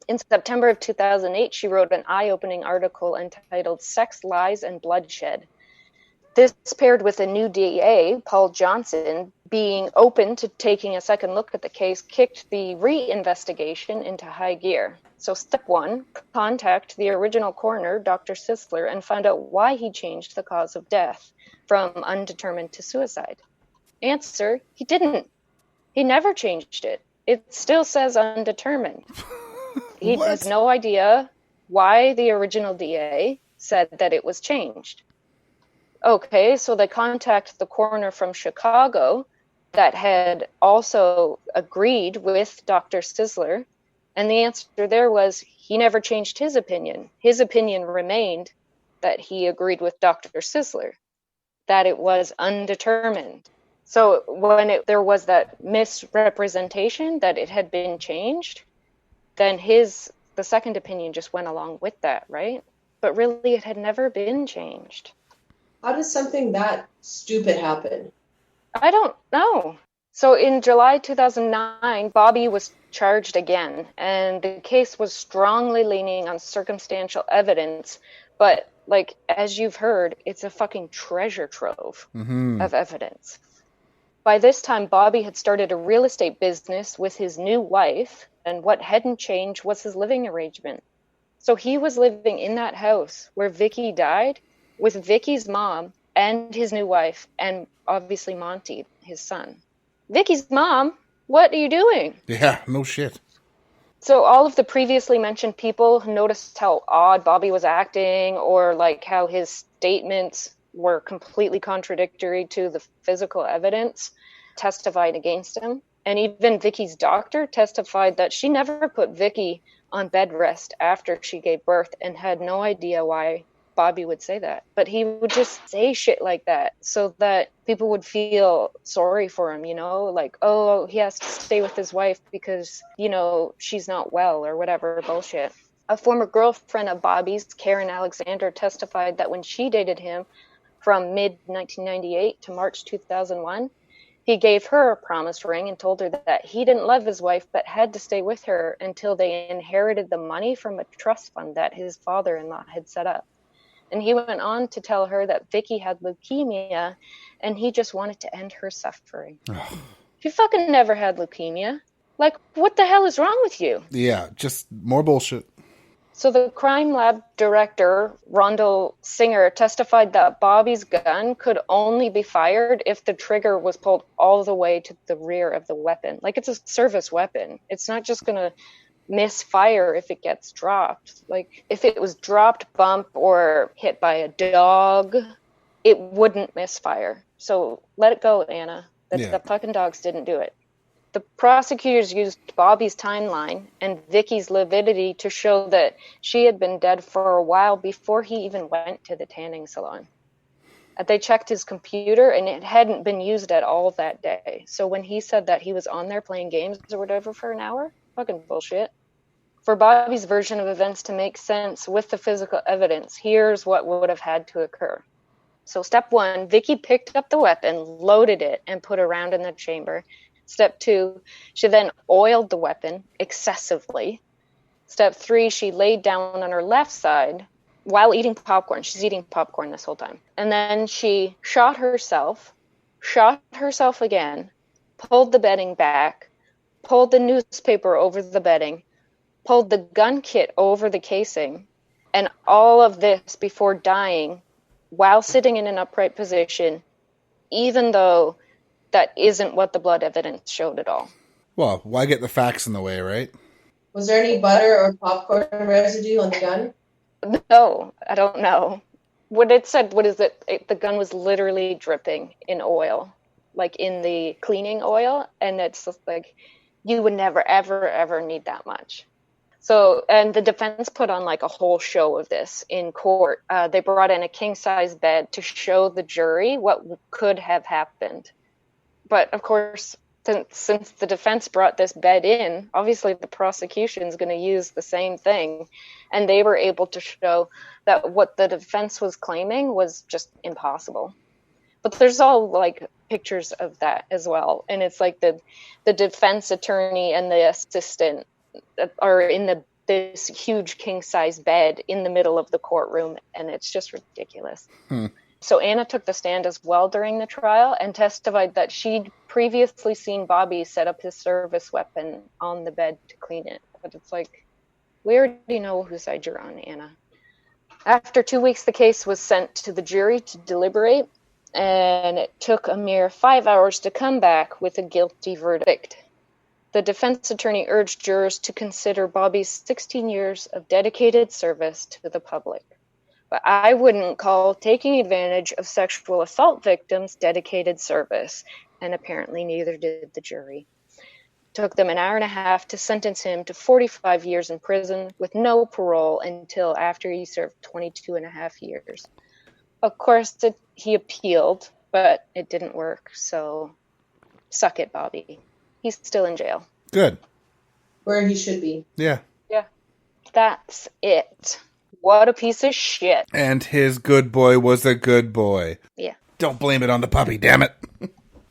In September of 2008, she wrote an eye-opening article entitled Sex, Lies, and Bloodshed. This paired with a new DA, Paul Johnson, being open to taking a second look at the case, kicked the re-investigation into high gear. So step one, contact the original coroner, Dr. Sisler, and find out why he changed the cause of death from undetermined to suicide. Answer, he didn't. He never changed it. It still says undetermined. He has no idea why the original DA said that it was changed. Okay, so they contact the coroner from Chicago that had also agreed with Dr. Sisler, and the answer there was he never changed his opinion. His opinion remained that he agreed with Dr. Sisler, that it was undetermined. So when there was that misrepresentation that it had been changed, then the second opinion just went along with that, right? But really, it had never been changed. How does something that stupid happen? I don't know. So in July 2009, Bobby was charged again, and the case was strongly leaning on circumstantial evidence. But like, as you've heard, it's a fucking treasure trove of evidence. By this time, Bobby had started a real estate business with his new wife, and what hadn't changed was his living arrangement. So he was living in that house where Viki died with Viki's mom and his new wife, and obviously Monty, his son. Viki's mom, what are you doing? Yeah, no shit. So all of the previously mentioned people noticed how odd Bobby was acting, or like how his statements were completely contradictory to the physical evidence, testified against him. And even Viki's doctor testified that she never put Viki on bed rest after she gave birth and had no idea why Bobby would say that. But he would just say shit like that so that people would feel sorry for him, like, oh, he has to stay with his wife because, she's not well or whatever bullshit. A former girlfriend of Bobby's, Karen Alexander, testified that when she dated him from mid-1998 to March 2001, he gave her a promise ring and told her that he didn't love his wife but had to stay with her until they inherited the money from a trust fund that his father-in-law had set up. And he went on to tell her that Viki had leukemia and he just wanted to end her suffering. She fucking never had leukemia. Like, what the hell is wrong with you? Yeah, just more bullshit. So the crime lab director, Rondell Singer, testified that Bobby's gun could only be fired if the trigger was pulled all the way to the rear of the weapon. Like, it's a service weapon. It's not just going to misfire if it gets dropped. Like, if it was dropped, bump, or hit by a dog, it wouldn't misfire. So let it go, Anna. The fucking dogs didn't do it. The prosecutors used Bobby's timeline and Viki's lividity to show that she had been dead for a while before he even went to the tanning salon. They checked his computer and it hadn't been used at all that day. So when he said that he was on there playing games or whatever for an hour, fucking bullshit. For Bobby's version of events to make sense with the physical evidence, here's what would have had to occur. So step one, Viki picked up the weapon, loaded it, and put a round in the chamber. Step two, she then oiled the weapon excessively. Step three, she laid down on her left side while eating popcorn. She's eating popcorn this whole time. And then she shot herself again, pulled the bedding back, pulled the newspaper over the bedding, pulled the gun kit over the casing, and all of this before dying while sitting in an upright position, even though that isn't what the blood evidence showed at all. Well, why get the facts in the way, right? Was there any butter or popcorn residue on the gun? No, I don't know. What it said, the gun was literally dripping in oil, like in the cleaning oil, and it's just like, you would never, ever, ever need that much. So, and the defense put on like a whole show of this in court. They brought in a king-size bed to show the jury what could have happened. But of course, since the defense brought this bed in, obviously the prosecution's going to use the same thing. And they were able to show that what the defense was claiming was just impossible. But there's all like pictures of that as well. And it's like the defense attorney and the assistant are in this huge king-size bed in the middle of the courtroom. And it's just ridiculous. So Anna took the stand as well during the trial and testified that she'd previously seen Bobby set up his service weapon on the bed to clean it. But it's like, we already know whose side you're on, Anna. After 2 weeks, the case was sent to the jury to deliberate, and it took a mere 5 hours to come back with a guilty verdict. The defense attorney urged jurors to consider Bobby's 16 years of dedicated service to the public. But I wouldn't call taking advantage of sexual assault victims dedicated service, and apparently neither did the jury. It took them an hour and a half to sentence him to 45 years in prison with no parole until after he served 22 and a half years. Of course, he appealed, but it didn't work, so suck it, Bobby. He's still in jail. Good. Where he should be. Yeah. Yeah. That's it. What a piece of shit. And his good boy was a good boy. Yeah. Don't blame it on the puppy, damn it.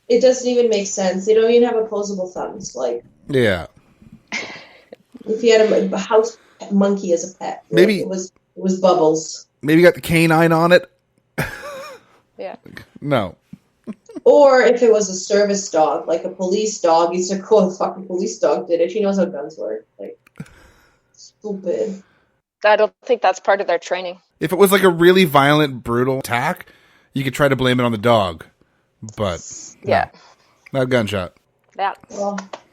It doesn't even make sense. They don't even have opposable thumbs. Like, Yeah. if he had a house monkey as a pet, Maybe it was Bubbles. Maybe got the canine on it. Yeah. No. Or if it was a service dog, like a police dog, he's like, "Oh, the fucking police dog did it. She knows how guns work." Like, stupid. I don't think that's part of their training. If it was like a really violent, brutal attack, you could try to blame it on the dog. But yeah, not a gunshot. That's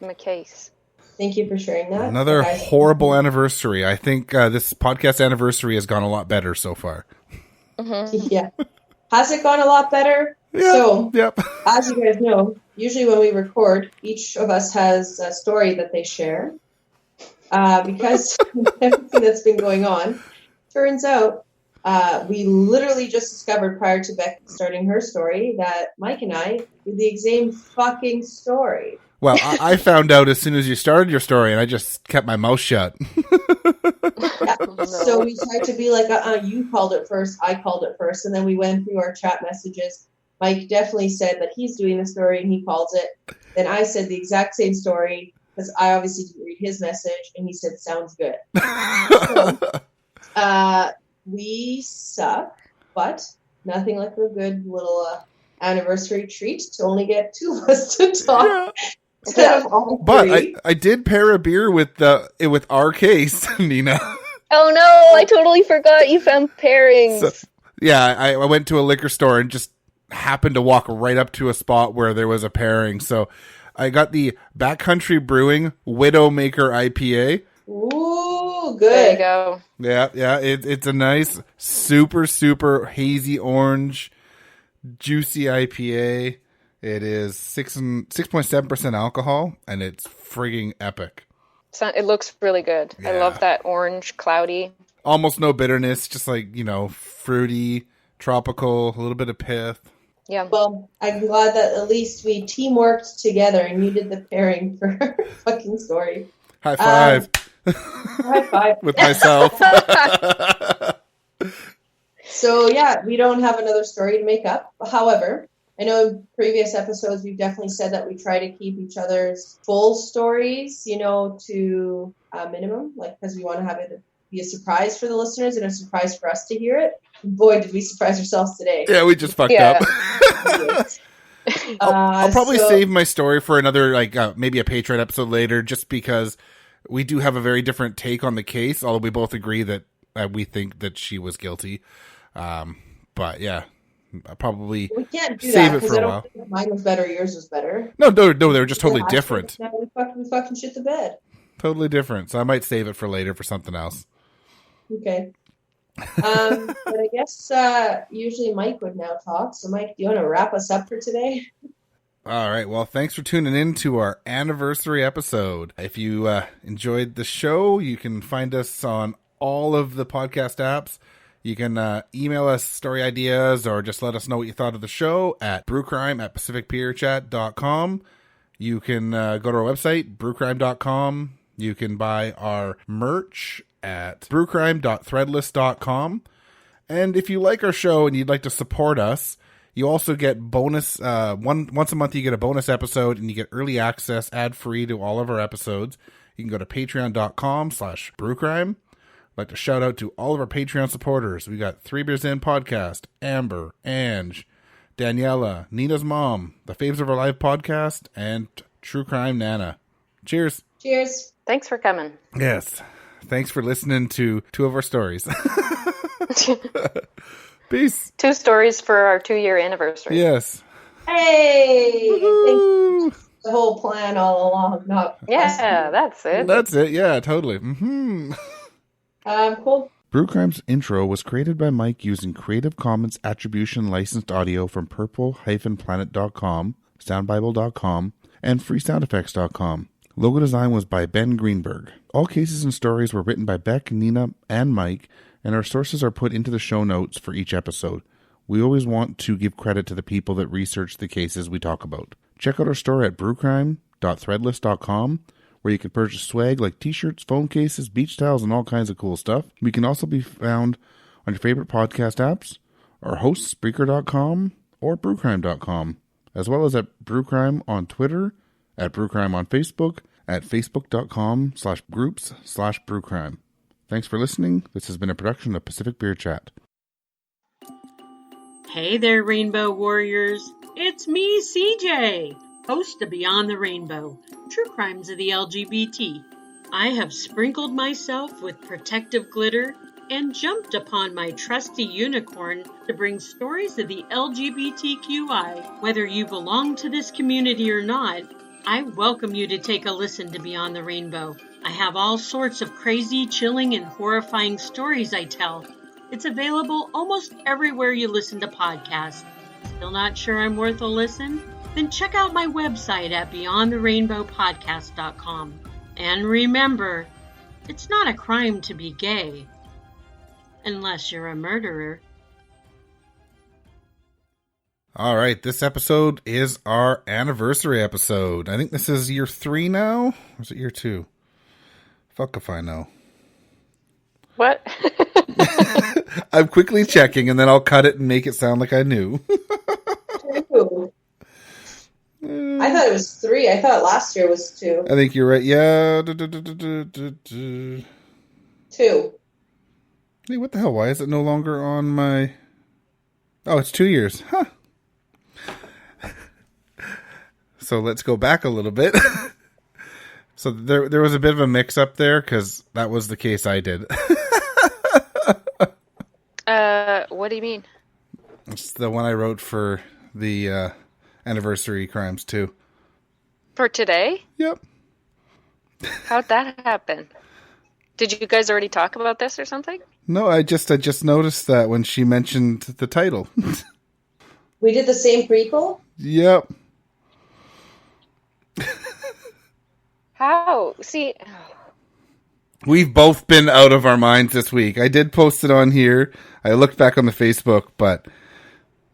my case. Thank you for sharing that. Another horrible anniversary. I think this podcast anniversary has gone a lot better so far. Mm-hmm. Yeah. Has it gone a lot better? Yeah. So, yep. As you guys know, usually when we record, each of us has a story that they share. Because everything that's been going on, turns out we literally just discovered prior to Beck starting her story that Mike and I do the same fucking story. Well, I found out as soon as you started your story, and I just kept my mouth shut. Yeah. So we tried to be like, you called it first, I called it first, and then we went through our chat messages. Mike definitely said that he's doing the story, and he calls it. Then I said the exact same story, because I obviously didn't read his message, and he said, sounds good. So, we suck, but nothing like a good little anniversary treat to only get two of us to talk. Instead of all but three. I did pair a beer with our case, Nina. Oh no, I totally forgot you found pairings. So, yeah, I went to a liquor store and just happened to walk right up to a spot where there was a pairing. So I got the Backcountry Brewing Widowmaker IPA. Ooh, good. There you go. Yeah. It's a nice, super, super hazy orange, juicy IPA. It is 6.7% alcohol, and it's frigging epic. It looks really good. Yeah. I love that orange, cloudy. Almost no bitterness, just like, fruity, tropical, a little bit of pith. Yeah. Well, I'm glad that at least we teamworked together and you did the pairing for her fucking story. High five. High five. With myself. So, yeah, we don't have another story to make up. However, I know in previous episodes we've definitely said that we try to keep each other's full stories, to a minimum, because we want to have it be a surprise for the listeners and a surprise for us to hear it. Boy, did we surprise ourselves today. Yeah, we just fucked up. I'll probably save my story for another, maybe a Patreon episode later, just because we do have a very different take on the case, although we both agree that we think that she was guilty. But yeah, I'll probably we can't do save that, it for a while. Think mine was better, yours was better. No, they were just totally different. Now we fucking shit the bed. Totally different. So I might save it for later for something else. Okay. But I guess usually Mike would now talk. So Mike, do you want to wrap us up for today? All right. Well, thanks for tuning in to our anniversary episode. If you enjoyed the show, you can find us on all of the podcast apps. You can email us story ideas or just let us know what you thought of the show at brewcrime@pacificpeerchat.com. You can go to our website, brewcrime.com. You can buy our merch at brewcrime.threadless.com. And if you like our show and you'd like to support us, you also get bonus, once a month you get a bonus episode and you get early access ad-free to all of our episodes. You can go to patreon.com/brewcrime. I'd like to shout out to all of our Patreon supporters. We got 3 Beers In Podcast, Amber, Ange, Daniela, Nina's mom, the Faves of Our Life podcast, and True Crime Nana. Cheers. Cheers. Thanks for coming. Yes. Thanks for listening to 2 of our stories. Peace. 2 stories for our 2-year anniversary. Yes. Hey! Woo! The whole plan all along. Yeah, that's it. That's it. Yeah, totally. Mm-hmm. Cool. Brew Crime's intro was created by Mike using Creative Commons Attribution licensed audio from purple-planet.com, soundbible.com, and freesoundeffects.com. Logo design was by Ben Greenberg. All cases and stories were written by Beck, Nina, and Mike, and our sources are put into the show notes for each episode. We always want to give credit to the people that research the cases we talk about. Check out our store at brewcrime.threadless.com, where you can purchase swag like t-shirts, phone cases, beach towels, and all kinds of cool stuff. We can also be found on your favorite podcast apps, our host, Spreaker.com, or brewcrime.com, as well as at Brewcrime on Twitter, at Brewcrime on Facebook, at facebook.com/groups/brewcrime. Thanks for listening. This has been a production of Pacific Beer Chat. Hey there, Rainbow Warriors. It's me, CJ, host of Beyond the Rainbow, True Crimes of the LGBT. I have sprinkled myself with protective glitter and jumped upon my trusty unicorn to bring stories of the LGBTQI. Whether you belong to this community or not, I welcome you to take a listen to Beyond the Rainbow. I have all sorts of crazy, chilling, and horrifying stories I tell. It's available almost everywhere you listen to podcasts. Still not sure I'm worth a listen? Then check out my website at beyondtherainbowpodcast.com. And remember, it's not a crime to be gay. Unless you're a murderer. All right, this episode is our anniversary episode. I think this is year 3 now. Or is it year 2? Fuck if I know. What? I'm quickly checking, and then I'll cut it and make it sound like I knew. Two. I thought it was 3. I thought last year was 2. I think you're right. Yeah. 2. Hey, what the hell? Why is it no longer on my... Oh, it's 2 years. Huh. So let's go back a little bit. So there was a bit of a mix-up there, because that was the case I did. What do you mean? It's the one I wrote for the Anniversary Crimes, too. For today? Yep. How'd that happen? Did you guys already talk about this or something? No, I just noticed that when she mentioned the title. We did the same prequel? Yep. How? See... We've both been out of our minds this week. I did post it on here. I looked back on the Facebook, but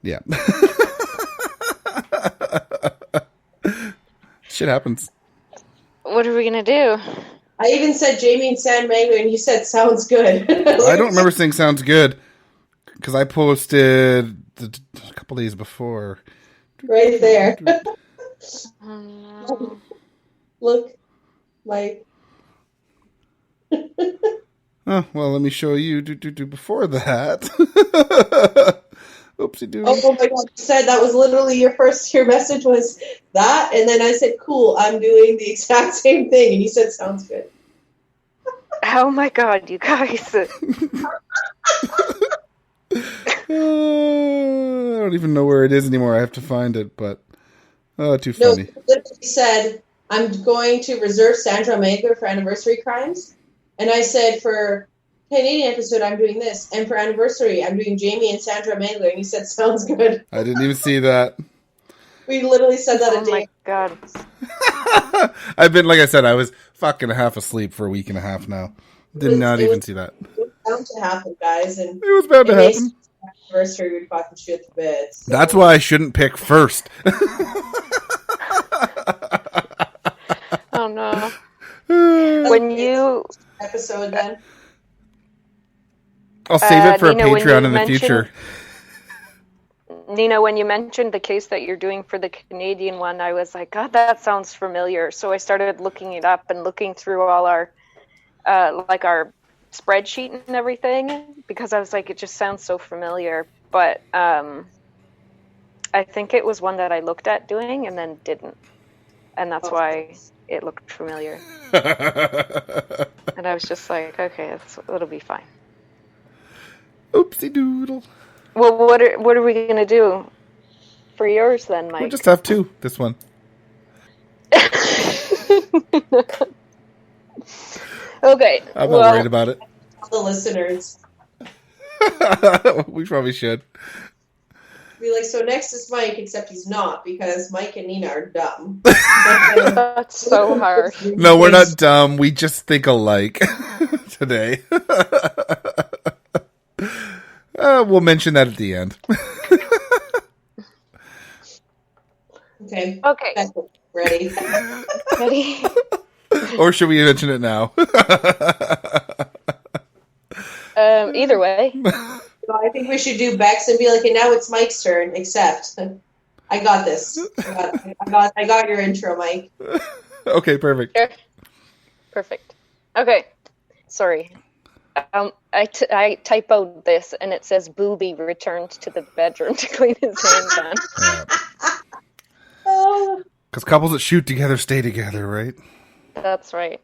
yeah. Shit happens. What are we going to do? I even said Jaime and San Mango, and you said sounds good. I don't remember saying sounds good, because I posted a couple days before. Right there. Look, like... Oh, well, let me show you before that. Oopsie doo. Oh my god, you said that was literally your message was that, and then I said, cool, I'm doing the exact same thing, and you said, sounds good. Oh my god, you guys. I don't even know where it is anymore. I have to find it, but too funny. No, literally said, I'm going to reserve Sandra Melgar for Anniversary Crimes. And I said, for Canadian episode, I'm doing this. And for Anniversary, I'm doing Jaime and Sandra Melgar. And you said, sounds good. I didn't even see that. We literally said that a day. Oh my god. I've been, like I said, I was fucking half asleep for a week and a half now. Did not even see that. It was bound to happen, guys. And it was bound to happen. Anniversary, we'd fucking shit the bed. So. That's why I shouldn't pick first. no. When you episode then. I'll save it for Nina, a when you Patreon in the mentioned- future. Nina, when you mentioned the case that you're doing for the Canadian one, I was like, God, that sounds familiar. So I started looking it up and looking through all our, our spreadsheet and everything, because I was like, it just sounds so familiar. But I think it was one that I looked at doing and then didn't. And that's why it looked familiar. And I was just like, okay, it'll be fine. Oopsie doodle. Well, what are we going to do for yours then, Mike? We'll just have two this one. Okay. I'm not worried about it. The listeners. We probably should. Be like, so next is Mike, except he's not, because Mike and Nina are dumb. That's so hard. No, we're not dumb. We just think alike today. We'll mention that at the end. Okay. Okay. Ready? Ready? Or should we mention it now? Either way. Well, I think we should do Bex and be like, and now it's Mike's turn, except I got this. I got your intro, Mike. Okay, perfect. Sure. Perfect. Okay. Sorry. I typoed this, and it says Booby returned to the bedroom to clean his hands on. Oh. Because couples that shoot together stay together, right? That's right.